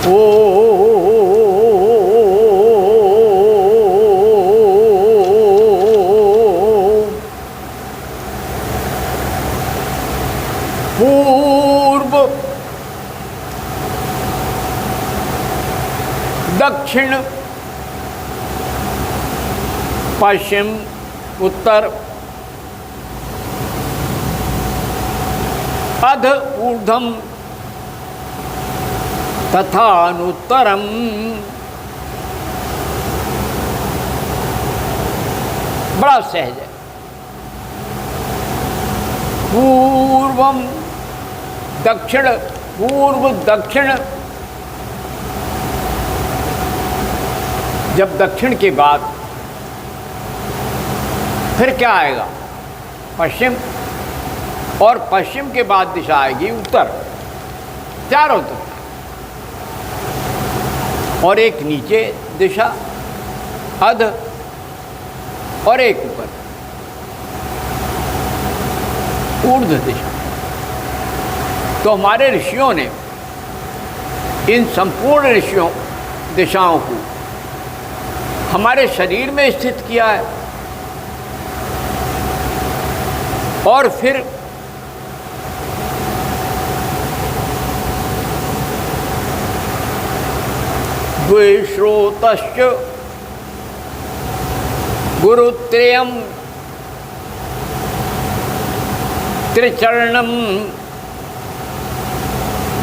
ओ पूर्व दक्षिण पश्चिम उत्तर अध ऊर्ध्वम तथा अनुत्तरम। बड़ा सहज है। पूर्वम दक्षिण, पूर्व दक्षिण। जब दक्षिण के बाद फिर क्या आएगा? पश्चिम, और पश्चिम के बाद दिशा आएगी उत्तर। चारों तरफ, और एक नीचे दिशा अध, और एक ऊपर ऊर्ध्व दिशा। तो हमारे ऋषियों ने इन संपूर्ण ऋषियों दिशाओं को हमारे शरीर में स्थित किया है, और फिर द्विश्रोतश्च गुरुत्रयम् त्रिचरणं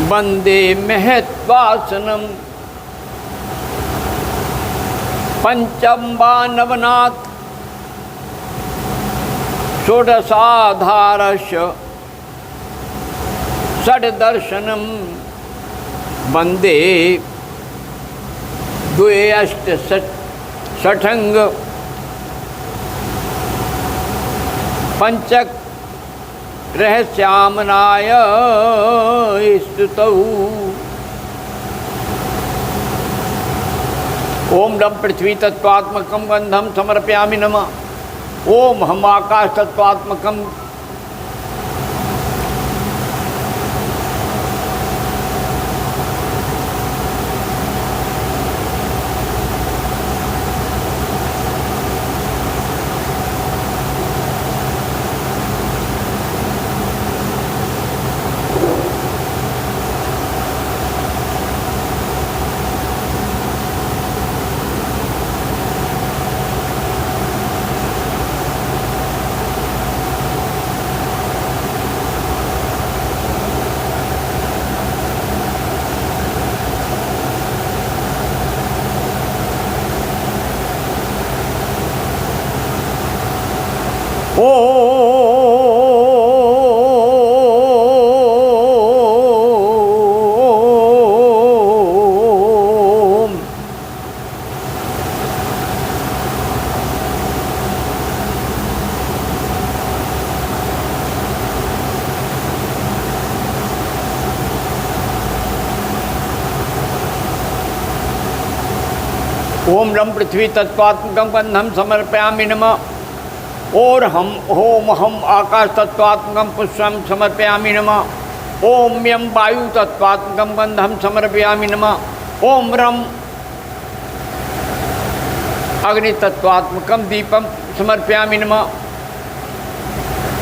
वंदे महत्वासनम। पंचम्बा नवनाथ षोडशाधारश्च षड्दर्शनम वंदे द्वे अष्ट षठंग पंचक रहस्यामनाय स्तुतौ। ओम रम पृथ्वी तत्वात्मकं गंधम समर्पयामि नमः। ओम हम आकाश तत्वात्मकं ओम रम पृथ्वी तत्वात्मकं गंधम समर्पयामि नमः। और हम आकाश तत्वात्मकं पुष्पं समर्पयामि नमः। ओम यम वायु तत्वात्मकं गंधम समर्पयामि नमः। ओम रम अग्नि तत्वात्मकं दीपं समर्पयामि नमः।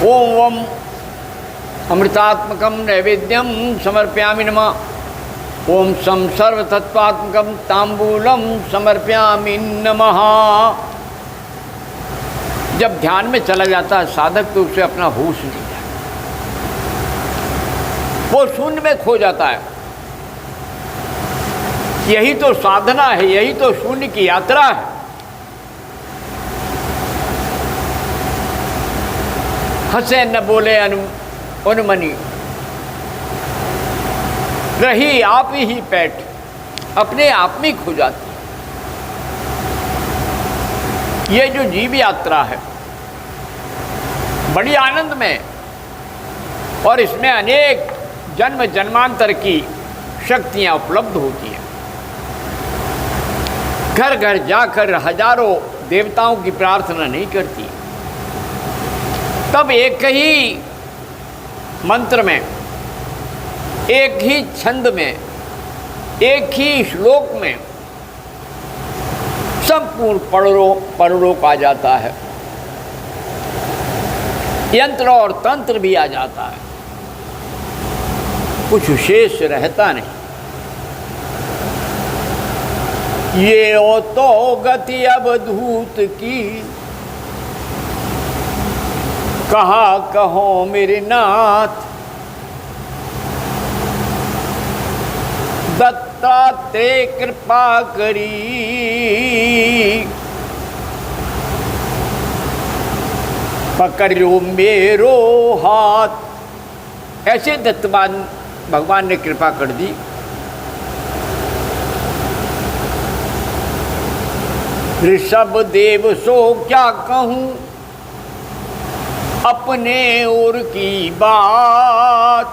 ओम वम अमृतात्मकं नैवेद्यं समर्पयामि नमः। ओम सम सर्वतत्वात्मकं तांबूलम समर्पयामि नमः। जब ध्यान में चला जाता है साधक तो उसे अपना होश नहीं जाता, वो शून्य में खो जाता है। यही तो साधना है, यही तो शून्य की यात्रा है। हंसे न बोले अनुमनी, रही आप ही पैठ, अपने आप में खो जाती है। ये जो जीव यात्रा है बड़ी आनंद में, और इसमें अनेक जन्म जन्मांतर की शक्तियां उपलब्ध होती हैं। घर घर जाकर हजारों देवताओं की प्रार्थना नहीं करती, तब एक ही मंत्र में, एक ही छंद में एक ही श्लोक में संपूर्ण परलोक आ जाता है, यंत्र और तंत्र भी आ जाता है, कुछ शेष रहता नहीं। ये ओ तो गति अवधूत की, कहा कहो मेरे नाथ, दत्तात्रेय कृपा करी, पकड़ो मेरो हाथ। ऐसे दत्तवान भगवान ने कृपा कर दी। ऋषभ देव सो क्या कहूँ अपने ओर की बात,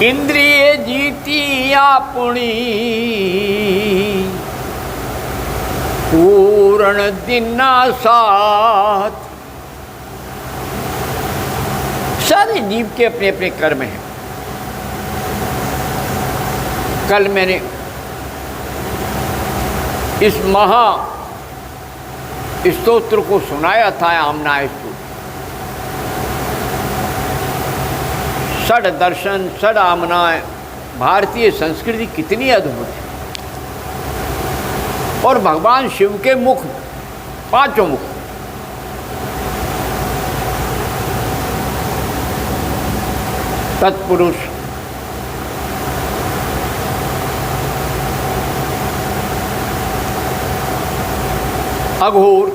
इंद्रिय जीती आपनी, पूर्ण दिना साथ। सारे जीव के अपने अपने कर्म हैं। कल मैंने इस महा स्तोत्र को सुनाया था, आमना स्तोत्र। षड दर्शन, षड आमनाएं, भारतीय संस्कृति कितनी अद्भुत है। और भगवान शिव के मुख, पांचों मुख, तत्पुरुष, अघोर,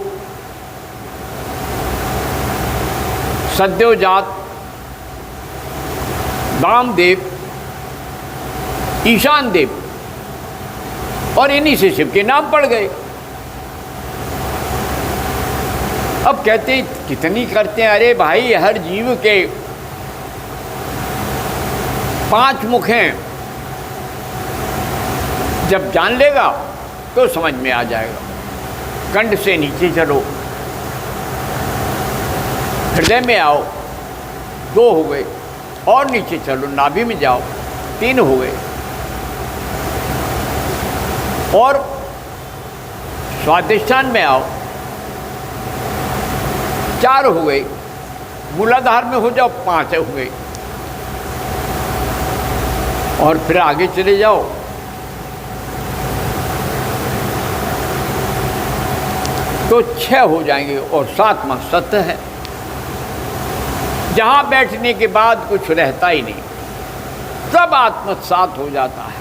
सद्योजात, वामदेव, ईशान देव, और इन्हीं से शिव के नाम पड़ गए। अब कहते हैं कितनी करते हैं, अरे भाई हर जीव के 5 मुख हैं, जब जान लेगा तो समझ में आ जाएगा। कंठ से नीचे चलो, हृदय में आओ, 2 हो गए, और नीचे चलो नाभि में जाओ, 3 हो गए, और स्वादिष्ठान में आओ, 4 हो गए, मूलाधार में हो जाओ, 5 हो गए, और फिर आगे चले जाओ तो 6 हो जाएंगे, और 7वां सत्य है, जहां बैठने के बाद कुछ रहता ही नहीं, सब आत्मसात हो जाता है।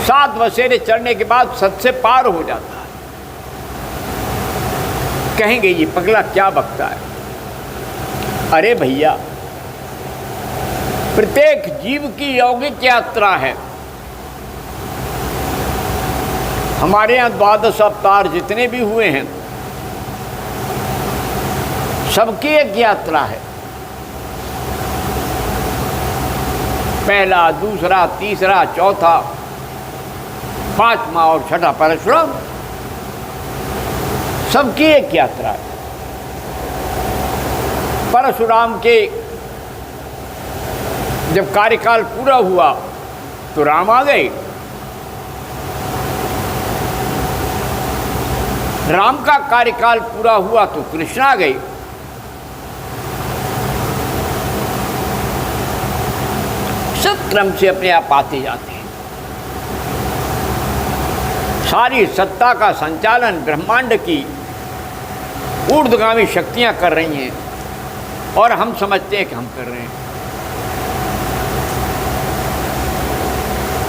सात वसेरे चढ़ने के बाद सत से पार हो जाता है। कहेंगे ये पगला क्या बकता है। अरे भैया, प्रत्येक जीव की यौगिक यात्रा है। हमारे यहाँ 12 अवतार जितने भी हुए हैं, सबकी एक यात्रा है। पहला, दूसरा, तीसरा, चौथा, 5वां और 6ठा परशुराम, सबकी एक यात्रा है। परशुराम के जब कार्यकाल पूरा हुआ तो राम आ गए, राम का कार्यकाल पूरा हुआ तो कृष्ण आ गए। सब क्रम से अपने आप आते जाते हैं। सारी सत्ता का संचालन ब्रह्मांड की ऊर्ध्वगामी शक्तियां कर रही हैं, और हम समझते हैं कि हम कर रहे हैं।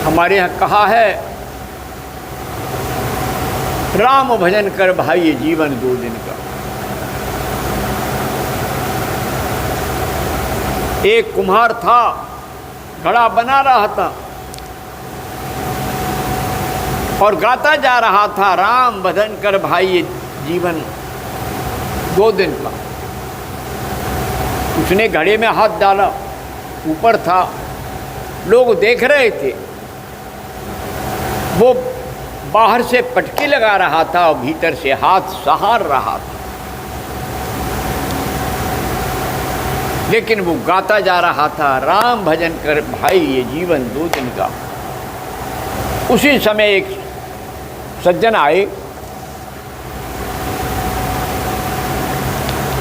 हमारे यहाँ कहा है, राम भजन कर भाई ये जीवन 2 दिन का। एक कुम्हार था, घड़ा बना रहा था और गाता जा रहा था, राम भजन कर भाई ये जीवन 2 दिन का। उसने घड़े में हाथ डाला, ऊपर था, लोग देख रहे थे। वो बाहर से पटकी लगा रहा था और भीतर से हाथ सहार रहा था, लेकिन वो गाता जा रहा था, राम भजन कर भाई ये जीवन 2 दिन का। उसी समय एक सज्जन आए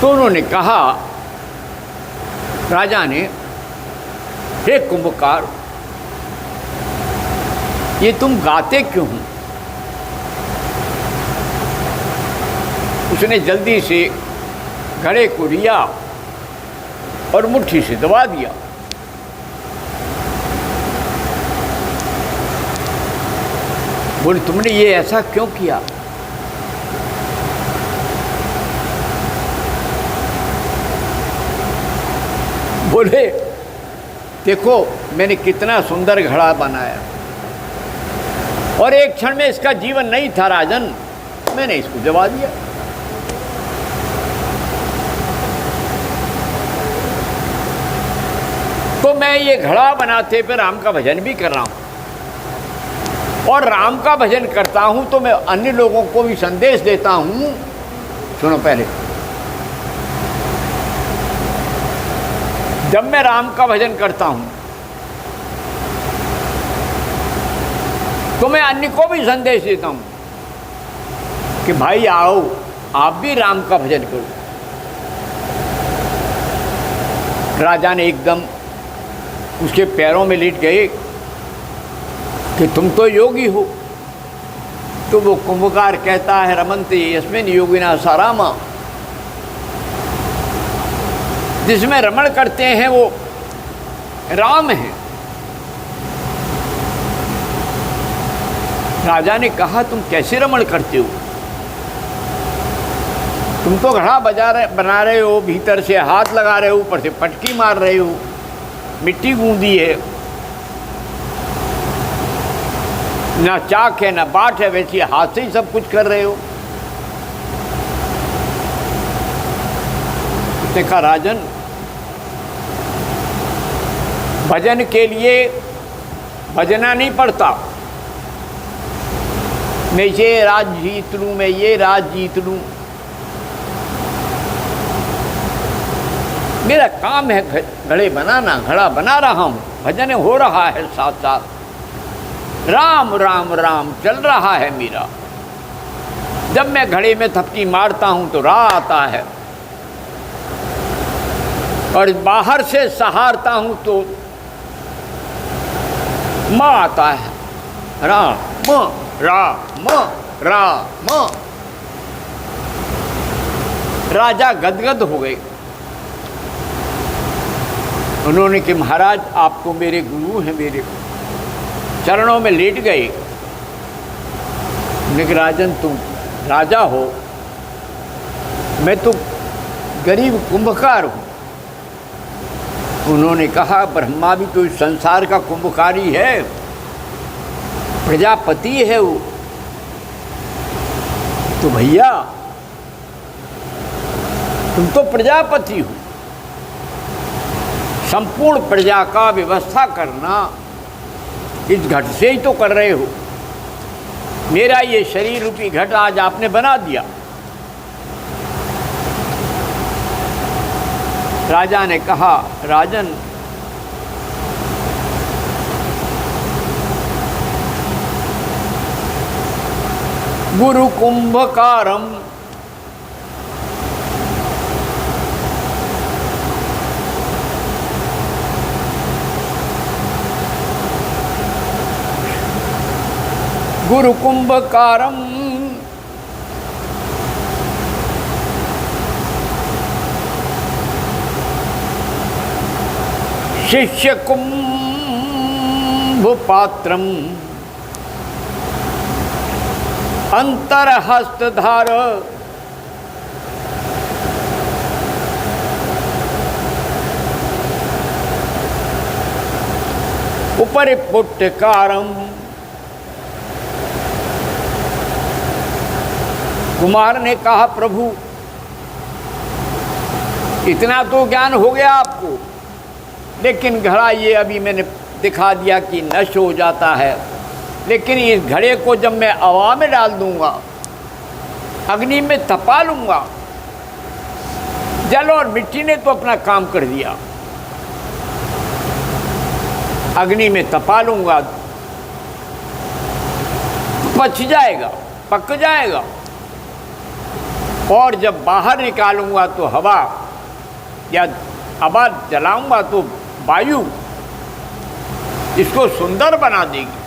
तो उन्होंने कहा, राजा ने, हे कुंभकार, ये तुम गाते क्यों हो? उसने जल्दी से घड़े को लिया और मुट्ठी से दबा दिया। बोले, तुमने ये ऐसा क्यों किया? बोले, देखो मैंने कितना सुंदर घड़ा बनाया और एक क्षण में इसका जीवन नहीं था राजन, मैंने इसको दबा दिया। तो मैं ये घड़ा बनाते पे राम का भजन भी कर रहा हूं और राम का भजन करता हूं तो मैं अन्य लोगों को भी संदेश देता हूं। सुनो, पहले जब मैं राम का भजन करता हूं तो मैं अन्य को भी संदेश देता हूं कि भाई आओ, आप भी राम का भजन करो। राजा ने एकदम उसके पैरों में लेट गए कि तुम तो योगी हो। तो वो कुंभकार कहता है, रमन्ते यस्मिन् योगिना सारामा, जिसमें रमण करते हैं वो राम है। राजा ने कहा, तुम कैसे रमण करते हो? तुम तो घड़ा बना रहे हो, भीतर से हाथ लगा रहे हो, ऊपर से पटकी मार रहे हो, मिट्टी गूंदी है, ना चाक है ना बाट है, वैसे हाथ से ही सब कुछ कर रहे हो। उसने कहा, राजन, भजन के लिए भजना नहीं पड़ता। मैं ये राज जीत लूं, मैं ये राज जीत लूं, मेरा काम है घड़े बनाना, घड़ा बना रहा हूं, भजन हो रहा है साथ साथ, राम राम राम चल रहा है मेरा। जब मैं घड़े में थपकी मारता हूं तो रा आता है और बाहर से सहारता हूं तो माँ आता है, राम राम राम। राजा गदगद हो गए। उन्होंने कि महाराज, आप तो मेरे गुरु हैं, मेरे चरणों में लेट गए। लेकिन राजन, तुम राजा हो, मैं तो गरीब कुंभकार हूँ। उन्होंने कहा, ब्रह्मा भी तो इस संसार का कुंभकारी है, प्रजापति है वो। तो भैया, तुम तो प्रजापति हो, संपूर्ण प्रजा का व्यवस्था करना इस घट से ही तो कर रहे हो। मेरा ये शरीर रूपी घट आज आपने बना दिया। राजा ने कहा, राजन, गुरु कुंभकारम गुरु कुंभकारम शिष्य कुंभ पात्रम अंतरहस्तधार उपरि पुट्टकारम। कुमार ने कहा, प्रभु इतना तो ज्ञान हो गया आपको, लेकिन घड़ा ये अभी मैंने दिखा दिया कि नष्ट हो जाता है, लेकिन इस घड़े को जब मैं हवा में डाल दूंगा, अग्नि में तपा लूंगा, जल और मिट्टी ने तो अपना काम कर दिया, अग्नि में तपा लूंगा, पच जाएगा, पक जाएगा, और जब बाहर निकालूंगा तो हवा, या हवा जलाऊंगा तो वायु इसको सुंदर बना देगी।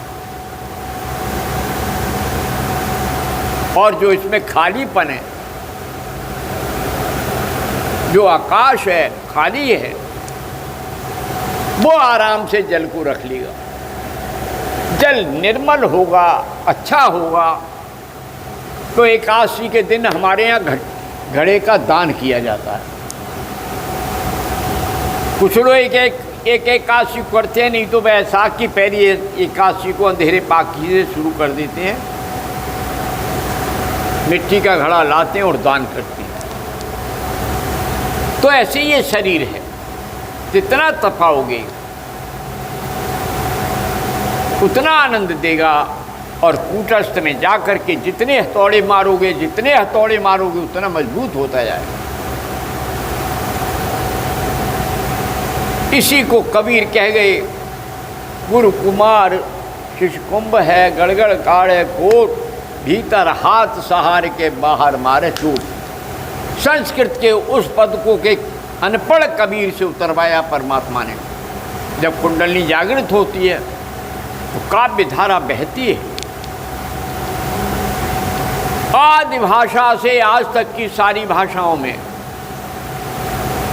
और जो इसमें खालीपन है, जो आकाश है, खाली है, वो आराम से जल को रख लेगा। जल निर्मल होगा, अच्छा होगा। तो एकादशी के दिन हमारे यहाँ घड़े का दान किया जाता है। कुछ लोग एक एकादशी करते हैं, नहीं तो बैसाख की पहली एकादशी को अंधेरे पाकी से शुरू कर देते हैं, मिट्टी का घड़ा लाते हैं और दान करते हैं। तो ऐसे ये शरीर है, जितना तपाओगे उतना आनंद देगा। और कूटस्थ में जा कर के जितने हथौड़े मारोगे, जितने हथौड़े मारोगे उतना मजबूत होता जाएगा। इसी को कबीर कह गए, गुरु कुमार शिशकुंभ है, गड़गड़ काढ़े कोट, भीतर हाथ सहार के बाहर मारे चोट। संस्कृत के उस पद को के अनपढ़ कबीर से उतरवाया परमात्मा ने। जब कुंडली जागृत होती है तो काव्य धारा बहती है। आदि भाषा से आज तक की सारी भाषाओं में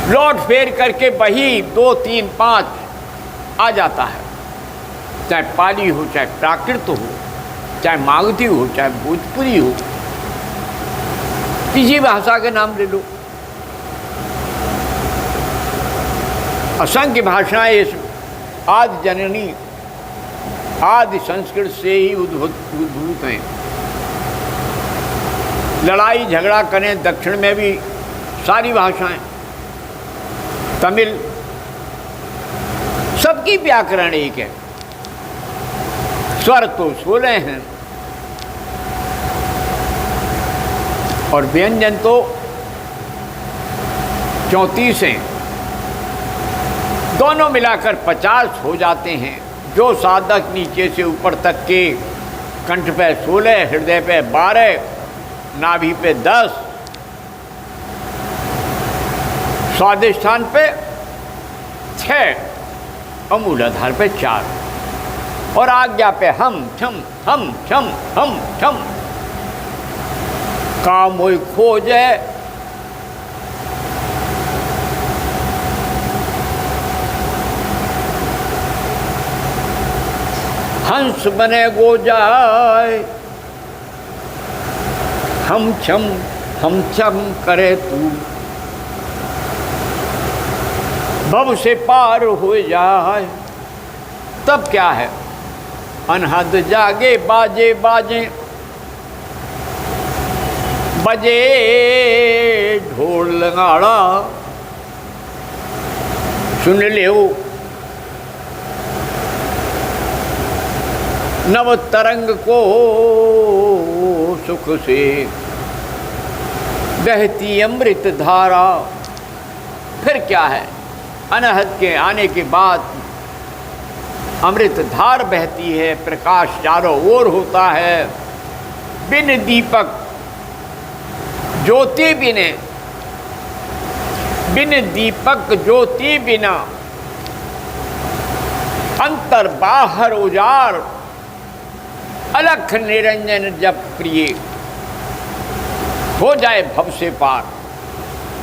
लौट फेर करके वही 2, 3, 5 आ जाता है। चाहे पाली हो, चाहे प्राकृत हो, चाहे मागधी हो, चाहे भोजपुरी हो, किसी भाषा के नाम ले लो। असंख्य भाषाएं इस आदि जननी, आदि संस्कृत से ही उद्भूत हैं। लड़ाई झगड़ा करें दक्षिण में भी सारी भाषाएं, तमिल, सबकी व्याकरण एक है, स्वर तो 16 हैं और व्यंजन तो 34 हैं। दोनों मिलाकर 50 हो जाते हैं। जो साधक नीचे से ऊपर तक के कंठ पे 16, हृदय पे 12, नाभि पे 10, स्वादिष्ठान पे 6 और मूलाधार पे 4 और आज्ञा पे हम छम हम छम हम छम। काम मोय खोजे हंस बने गो जाए, हम छम करे तू, भव से पार हो जाए। तब क्या है, अनहद जागे बाजे बाजे, बजे ढोल लगाड़ा, सुन ले नव तरंग को सुख से बहती अमृत धारा। फिर क्या है, अनहद के आने के बाद अमृत धार बहती है, प्रकाश चारों ओर होता है। बिन दीपक ज्योति बिने, बिन दीपक ज्योति बिना, अंतर बाहर उजाड़, अलख निरंजन जप प्रिय, हो जाए भव से पार।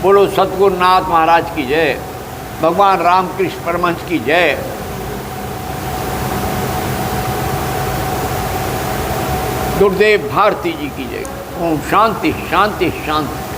बोलो सतगुरुनाथ महाराज की जय, भगवान रामकृष्ण परमहंस की जय। गुरुदेव भारती जी की जय। ओम शांति शांति शांति।